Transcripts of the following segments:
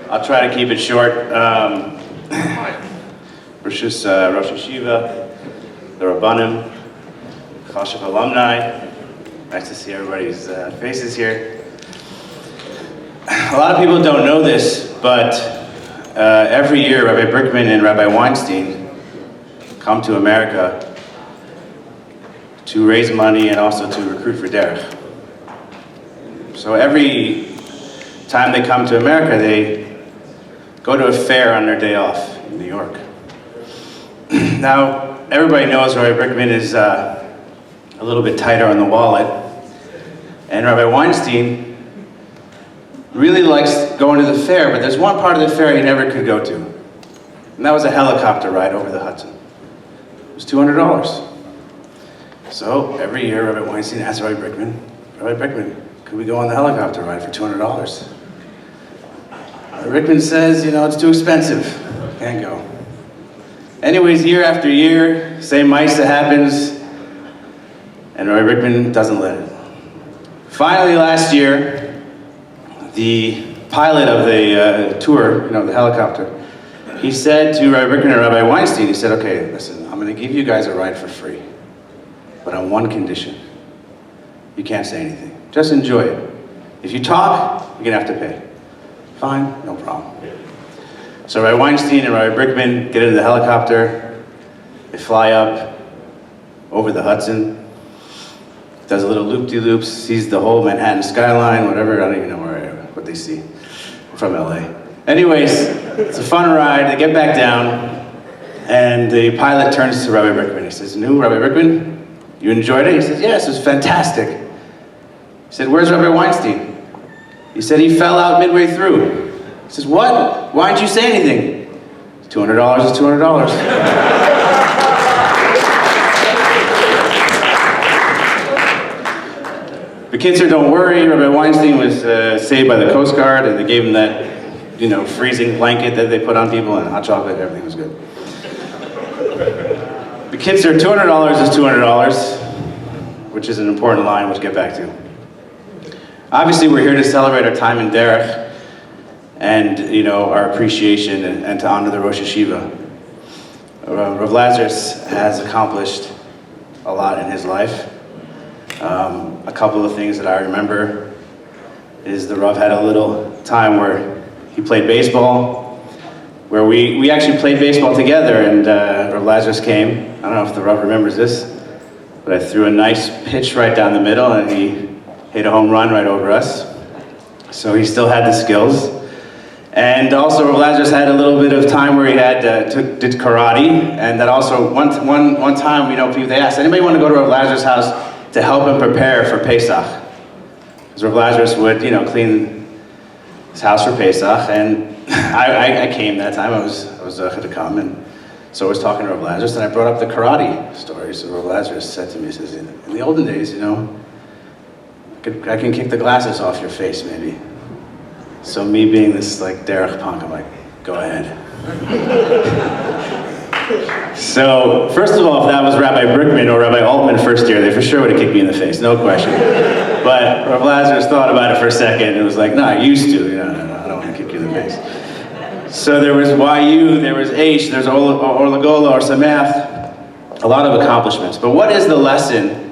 I'll try to keep it short. Rosh Hashiva, the Rabbanim, Chashav alumni. Nice to see everybody's faces here. A lot of people don't know this, but every year Rabbi Brickman and Rabbi Weinstein come to America to raise money and also to recruit for Derech. So every time they come to America, they go to a fair on their day off in New York. Now, everybody knows Rabbi Brickman is a little bit tighter on the wallet, and Rabbi Weinstein really likes going to the fair, but there's one part of the fair he never could go to, and that was a helicopter ride over the Hudson. It was $200. So every year, Rabbi Weinstein asks Rabbi Brickman, could we go on the helicopter ride for $200? Rickman says, it's too expensive. Can't go. Anyways, year after year, same Misa happens, and Rabbi Brickman doesn't let it. Finally, last year, the pilot of the tour, the helicopter, he said to Rabbi Brickman and Rabbi Weinstein, he said, okay, listen, I'm going to give you guys a ride for free, but on one condition. You can't say anything. Just enjoy it. If you talk, you're going to have to pay. Fine, no problem. So Rabbi Weinstein and Rabbi Brickman get into the helicopter. They fly up over the Hudson, does a little loop-de-loop, sees the whole Manhattan skyline, whatever, I don't even know what they see from LA. Anyways, it's a fun ride. They get back down, and the pilot turns to Rabbi Brickman. He says, Rabbi Brickman, you enjoyed it? He says, yes, it was fantastic. He said, where's Rabbi Weinstein? He said he fell out midway through. He says, what? Why didn't you say anything? $200 is $200. The kids here, don't worry. Rabbi Weinstein was saved by the Coast Guard, and they gave him that, freezing blanket that they put on people, and hot chocolate, everything was good. The kids here, $200 is $200, which is an important line, which we'll get back to. Obviously, we're here to celebrate our time in Derech and, our appreciation and to honor the Rosh Hashiva. Rav Lazarus has accomplished a lot in his life. A couple of things that I remember is the Rav had a little time where he played baseball, where we actually played baseball together, and Rav Lazarus came. I don't know if the Rav remembers this, but I threw a nice pitch right down the middle, and he hit a home run right over us. So he still had the skills. And also Rav Lazarus had a little bit of time where he did karate, and that also one time, people, they asked, anybody want to go to Rav Lazarus' house to help him prepare for Pesach? Because Rav Lazarus would, clean his house for Pesach, and I came that time. I was going to come, and so I was talking to Rav Lazarus, and I brought up the karate story. So Rav Lazarus said to me, he says, in the olden days, I can kick the glasses off your face, maybe. So me being this Derech punk, I'm like, go ahead. So first of all, if that was Rabbi Brickman or Rabbi Altman first year, they for sure would have kicked me in the face, no question. But Rav Lazarus thought about it for a second and was like, no, I used to. No, I don't want to kick you in the face. So there was YU, there was H, there's Orlagola or Sameach, a lot of accomplishments. But what is the lesson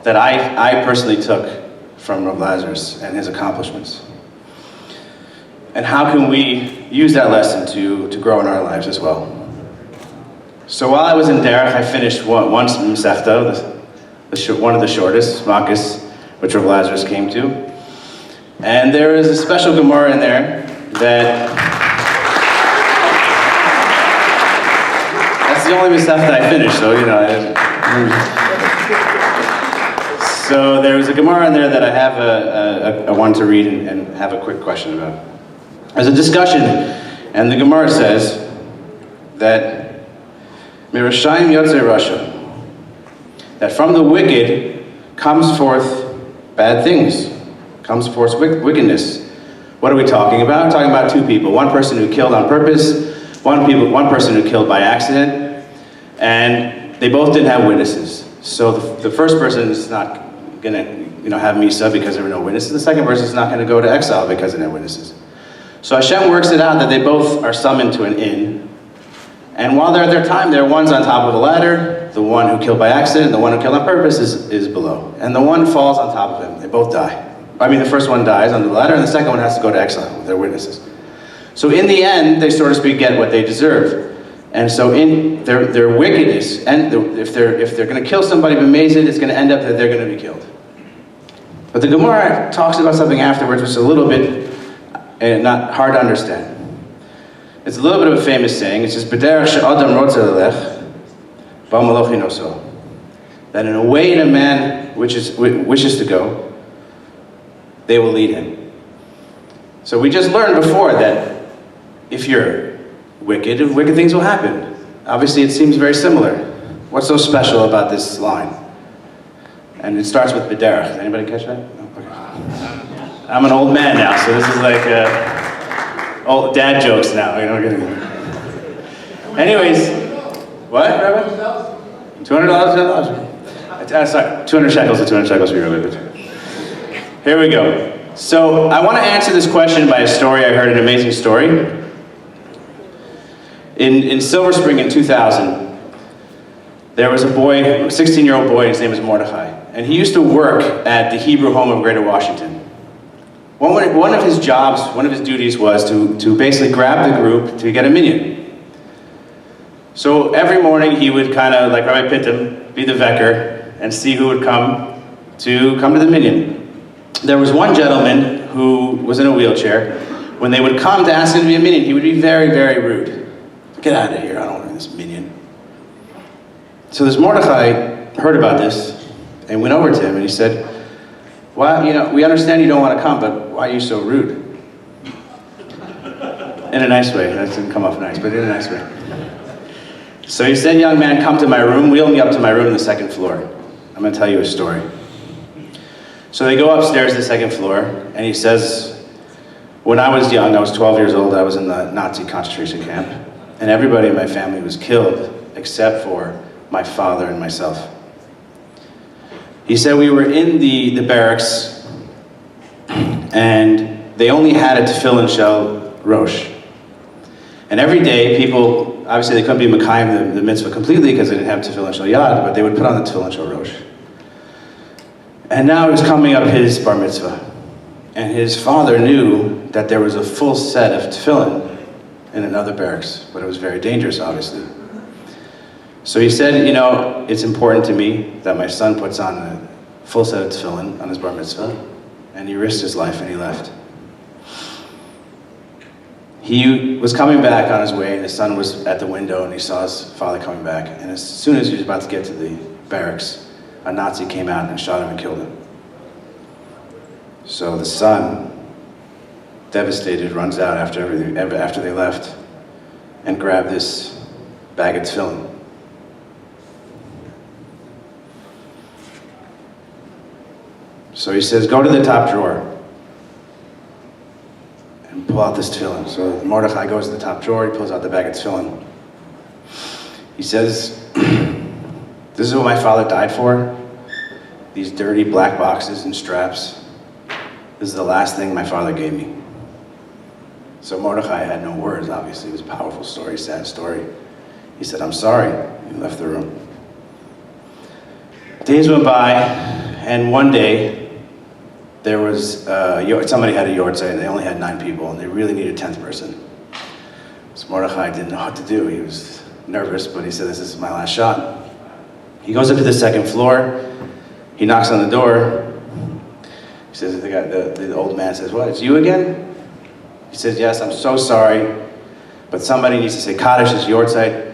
that I personally took from Rav Lazarus and his accomplishments? And how can we use that lesson to grow in our lives as well? So while I was in Derech, I finished one Masechta, one of the shortest, Makis, which Rav Lazarus came to. And there is a special Gemara in there that's the only Masechta I finished, so So there was a Gemara in there that I have I want to read and have a quick question about. There's a discussion, and the Gemara says that Mirashayim Yotzei Rasha, that from the wicked comes forth bad things, comes forth wickedness. What are we talking about? We're talking about two people. One person who killed on purpose, one person who killed by accident, and they both didn't have witnesses. So the first person is not going to have Misa because there were no witnesses. The second person is not going to go to exile because there are no witnesses. So Hashem works it out that they both are summoned to an inn. And while they're at their time, one's on top of a ladder, the one who killed by accident, the one who killed on purpose is below. And the one falls on top of him. They both die. I mean, the first one dies on the ladder, and the second one has to go to exile with their witnesses. So in the end, they, so to speak, get what they deserve. And so in their wickedness, and if they're going to kill somebody b'mezid, it's going to end up that they're going to be killed. But the Gemara talks about something afterwards, which is a little bit not hard to understand. It's a little bit of a famous saying. It says, "Derech she'adam rotze lelech, ba'malach inoso." That in a way that a man wishes to go, they will lead him. So we just learned before that if you're wicked things will happen. Obviously, it seems very similar. What's so special about this line? And it starts with Derech. Anybody catch that? No? Okay. I'm an old man now, so this is like old dad jokes now. You know. Anyways, what, Rabbi? $200. Sorry, 200 shekels to 200 shekels for your living. Here we go. So I want to answer this question by a story. I heard an amazing story. In Silver Spring in 2000, there was a boy, a 16-year-old boy, his name was Mordechai, and he used to work at the Hebrew Home of Greater Washington. One of his jobs, one of his duties was to basically grab the group to get a minyan. So every morning he would kind of, like Rabbi Pittem, be the vecker and see who would come to the minyan. There was one gentleman who was in a wheelchair. When they would come to ask him to be a minyan, he would be very, very rude. Get out of here, I don't want this minyan. So this Mordechai heard about this and went over to him and he said, "Well, we understand you don't want to come, but why are you so rude?" In a nice way. That didn't come off nice, but in a nice way. So he said, "Young man, come to my room, wheel me up to my room on the second floor. I'm going to tell you a story." So they go upstairs to the second floor, and he says, "When I was young, I was 12 years old, I was in the Nazi concentration camp, and everybody in my family was killed except for my father and myself." He said, "We were in the barracks, and they only had a tefillin shel rosh. And every day, people, obviously they couldn't be Mekayim the mitzvah completely because they didn't have tefillin shel yad, but they would put on the tefillin shel rosh. And now it was coming up his bar mitzvah. And his father knew that there was a full set of tefillin in another barracks, but it was very dangerous, obviously. So he said, it's important to me that my son puts on a full set of tefillin on his bar mitzvah, and he risked his life and he left. He was coming back on his way, and his son was at the window, and he saw his father coming back. And as soon as he was about to get to the barracks, a Nazi came out and shot him and killed him. So the son, devastated, runs out after they left and grabbed this bag of tefillin. So he says, "Go to the top drawer and pull out this tefillin." So Mordechai goes to the top drawer, he pulls out the bag of tefillin. He says, "This is what my father died for. These dirty black boxes and straps. This is the last thing my father gave me." So Mordechai had no words, obviously. It was a powerful story, sad story. He said, "I'm sorry." He left the room. Days went by, and one day, there was, somebody had a yortzeit, and they only had 9 people, and they really needed a 10th person. So Mordechai didn't know what to do. He was nervous, but he said, "This is my last shot." He goes up to the second floor. He knocks on the door. He says, the old man says, "What, it's you again?" He says, "Yes, I'm so sorry, but somebody needs to say Kaddish, it's yortzeit.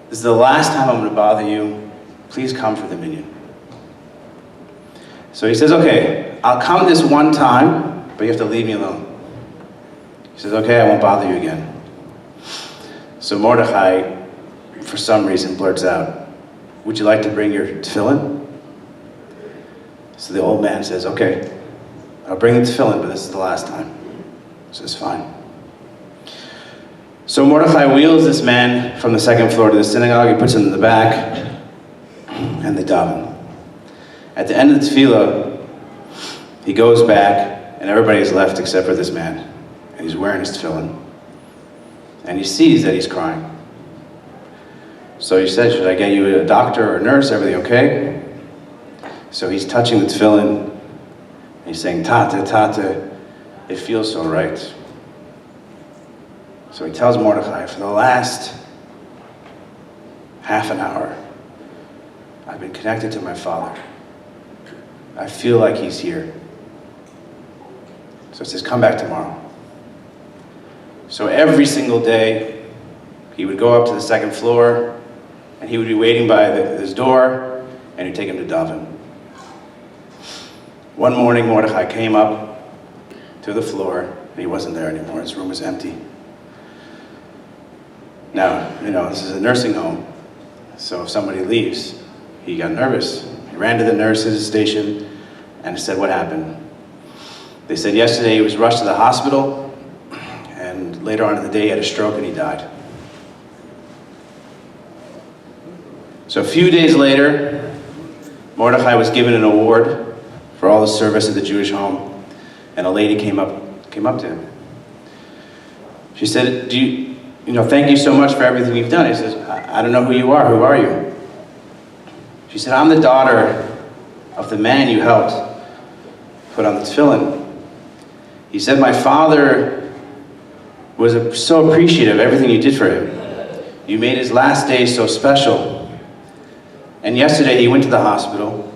This is the last time I'm going to bother you. Please come for the minyan." So he says, "Okay, I'll come this one time, but you have to leave me alone." He says, "Okay, I won't bother you again." So Mordechai, for some reason, blurts out, "Would you like to bring your tefillin?" So the old man says, "Okay, I'll bring the tefillin, but this is the last time." He says, "Fine." So Mordechai wheels this man from the second floor to the synagogue. He puts him in the back, and they daven. At the end of the tefillah, he goes back, and everybody is left except for this man. And He's wearing his tefillin, and he sees that he's crying. So he said, should I get you a doctor or a nurse? Everything okay? So he's touching the tefillin, and he's saying, Tata, Tata, it feels so right. So he tells Mordechai, for the last half an hour, I've been connected to my father. I feel like he's here. So he says, come back tomorrow. So every single day, he would go up to the second floor, and he would be waiting by his door, and he'd take him to daven. One morning, Mordechai came up to the floor, and he wasn't there anymore. His room was empty. Now, this is a nursing home, so if somebody leaves, he got nervous. He ran to the nurse's station and said, what happened? They said yesterday he was rushed to the hospital, and later on in the day he had a stroke and he died. So a few days later, Mordechai was given an award for all his service at the Jewish home, and a lady came up to him. She said, thank you so much for everything you've done. He says, I don't know who you are. Who are you? She said, I'm the daughter of the man you helped put on the tefillin. He said, my father was so appreciative of everything you did for him. You made his last day so special. And yesterday he went to the hospital,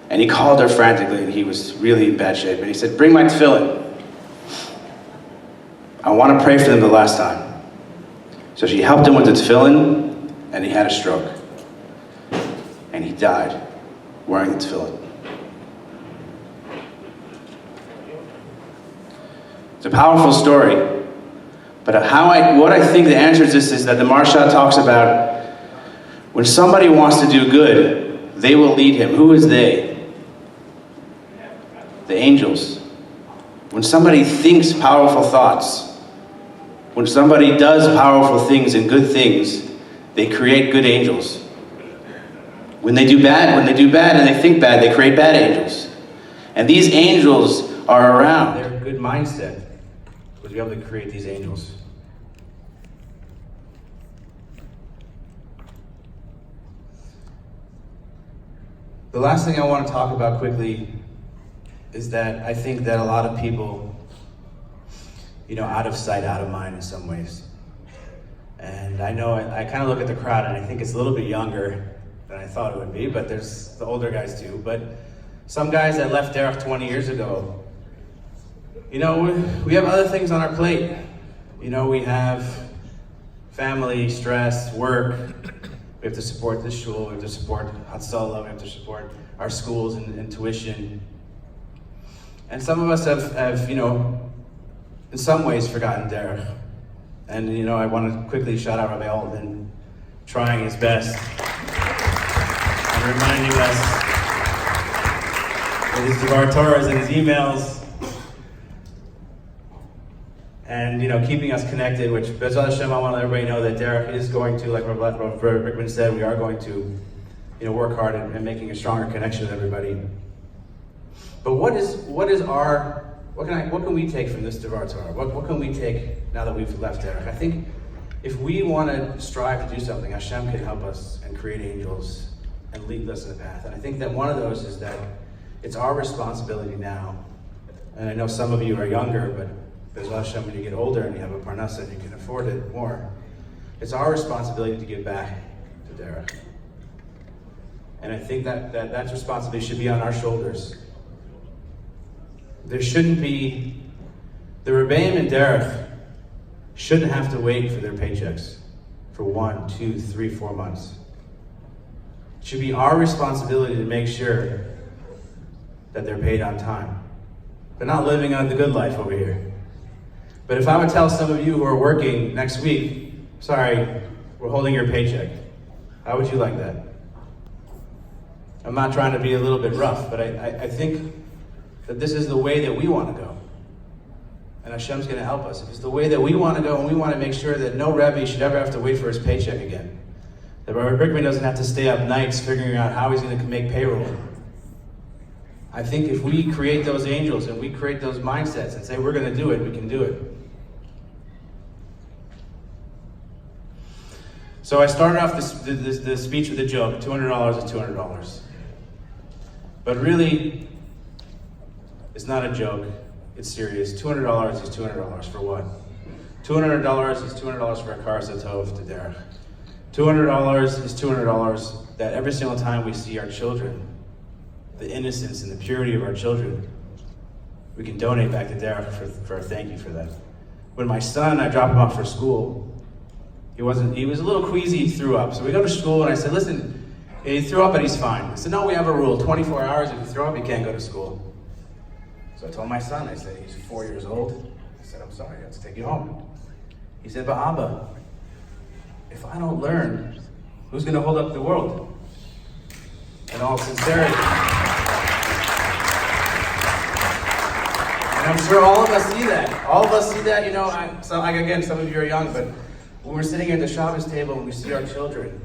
and he called her frantically, and he was really in bad shape. And he said, bring my tefillin. I want to pray for them the last time. So she helped him with the tefillin, and he had a stroke. And he died wearing the tefillin. It's a powerful story, but what I think the answer to this is that the Maharsha talks about when somebody wants to do good, they will lead him. Who is they? The angels. When somebody thinks powerful thoughts, when somebody does powerful things and good things, they create good angels. When they do bad and they think bad, they create bad angels. And these angels are around. They're a good mindset to be able to create these angels. The last thing I want to talk about quickly is that I think that a lot of people, out of sight, out of mind in some ways. And I know I kind of look at the crowd and I think it's a little bit younger than I thought it would be, but there's the older guys too. But some guys that left Derech 20 years ago, we have other things on our plate. We have family, stress, work. We have to support this shul, we have to support Hatzalah, we have to support our schools and tuition. And some of us have in some ways forgotten Derech. And I want to quickly shout out Rabbi Altman, trying his best and reminding us with his Devar Torahs and his emails, and keeping us connected, which Bezrat Hashem, I want to let everybody know that Derech is going to, like Rabbi Rickman said, we are going to work hard at making a stronger connection with everybody. But what can we take from this Devar Torah? What can we take now that we've left Derech? I think if we want to strive to do something, Hashem can help us and create angels and lead us in the path. And I think that one of those is that it's our responsibility now. And I know some of you are younger, but Bezrat Hashem, when you get older and you have a parnasa and you can afford it more, it's our responsibility to give back to Derech. And I think that responsibility should be on our shoulders. There shouldn't be, the Rebbeim and Derech shouldn't have to wait for their paychecks for 1, 2, 3, 4 months. It should be our responsibility to make sure that they're paid on time. They're not living on the good life over here. But if I would tell some of you who are working next week, sorry, we're holding your paycheck, how would you like that? I'm not trying to be a little bit rough, but I think that this is the way that we want to go. And Hashem's going to help us. If it's the way that we want to go, and we want to make sure that no Rebbe should ever have to wait for his paycheck again. That Rabbi Brickman doesn't have to stay up nights figuring out how he's going to make payroll. I think if we create those angels and we create those mindsets and say we're going to do it, we can do it. So I started off the speech with a joke, $200 is $200. But really, it's not a joke, it's serious. $200 is $200 for what? $200 is $200 for a car satov to Derech. $200 is $200 that every single time we see our children, the innocence and the purity of our children, we can donate back to Derech for a thank you for that. When my son, I dropped him off for school, he was a little queasy, he threw up. So we go to school and I said, listen, he threw up but he's fine. I said, no, we have a rule, 24 hours, if you throw up, you can't go to school. So I told my son, I said, he's 4 years old. I said, I'm sorry, I have to take you home. He said, but Abba, if I don't learn, who's gonna hold up the world? In all sincerity. And I'm sure all of us see that. All of us see that, you know, again, some of you are young, but when we're sitting at the Shabbos table and we see our children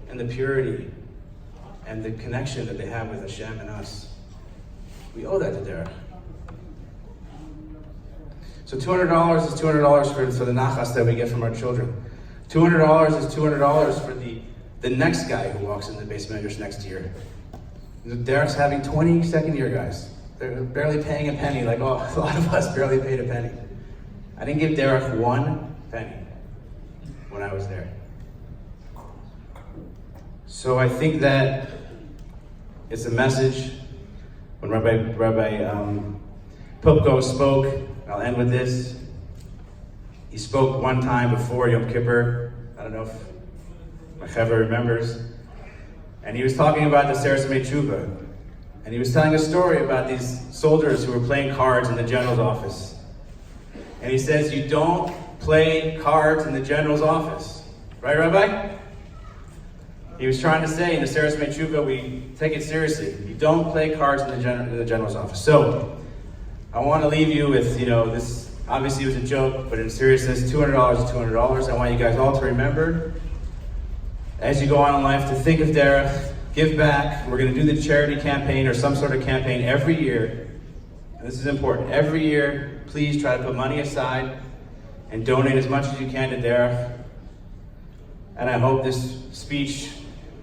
and the purity and the connection that they have with Hashem and us, we owe that to Derech. So $200 is $200 for the nachas that we get from our children. $200 is $200 for the next guy who walks in the base measures next year. Derech's having 20 second year guys. They're barely paying a penny, like a lot of us barely paid a penny. I didn't give Derech one penny when I was there. So I think that it's a message. When Rabbi Popko spoke, I'll end with this. He spoke one time before Yom Kippur. I don't know if my Chaver remembers. And he was talking about the Seres Tshuva. And he was telling a story about these soldiers who were playing cards in the general's office. And he says, you don't play cards in the general's office. Right, Rabbi? He was trying to say in the Seres Tshuva, we take it seriously. You don't play cards in the general's office. So, I want to leave you with, this obviously was a joke, but in seriousness, $200 is $200. I want you guys all to remember, as you go on in life, to think of Derech, give back. We're going to do the charity campaign or some sort of campaign every year. And this is important. Every year, please try to put money aside and donate as much as you can to Derech. And I hope this speech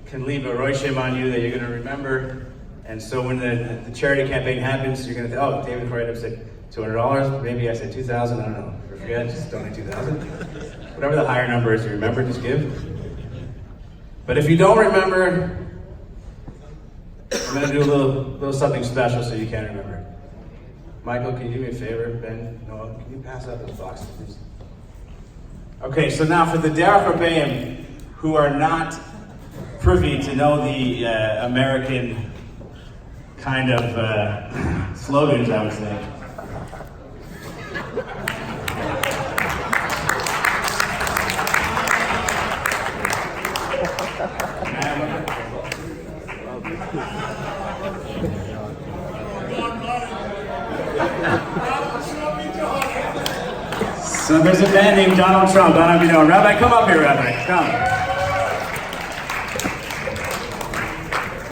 can leave a roishem on you that you're going to remember. And so when the charity campaign happens, you're going to think, oh, David Hareidim said $200, maybe I said $2,000, I don't know. Forget, just donate $2,000. Whatever the higher number is you remember, just give. But if you don't remember, I'm going to do a little something special so you can remember. Michael, can you do me a favor? Ben, Noah, can you pass out those boxes, please? Okay, so now for the Derech Rebbeim who are not privy to know the American kind of slogans, I would say. So there's a man named Donald Trump. I don't know if you know him. Rabbi, come up here, Rabbi. Come.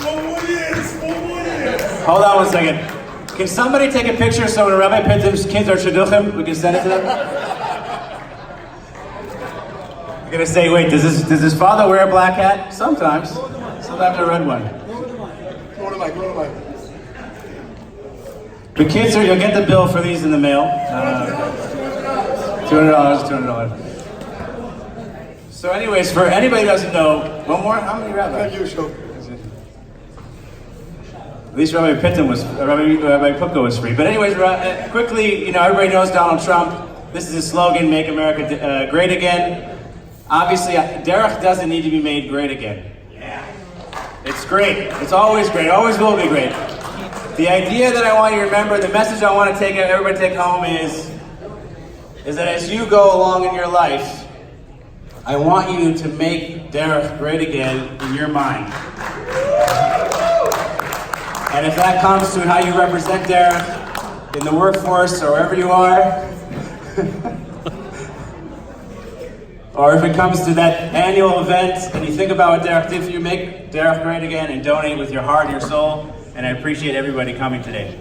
4 more years. 4 more years. Hold on one second. Can somebody take a picture so when Rabbi Pittim's kids are shidduchim, we can send it to them? I'm gonna say, wait, does his father wear a black hat? Sometimes. Sometimes a red one. Go to Mike. The kids you'll get the bill for these in the mail. $200. So anyways, for anybody who doesn't know, one more, how many rabbis? Thank you, Show. At least Rabbi Popko was free. But anyways, quickly, everybody knows Donald Trump. This is his slogan, make America great again. Obviously, Derech doesn't need to be made great again. Yeah. It's great. It's always great. Always will be great. The idea that I want you to remember, the message I want to everybody take home is that as you go along in your life, I want you to make Derech great again in your mind. And if that comes to how you represent Derech in the workforce or wherever you are, or if it comes to that annual event and you think about what Derech did for you, make Derech great again and donate with your heart and your soul. And I appreciate everybody coming today.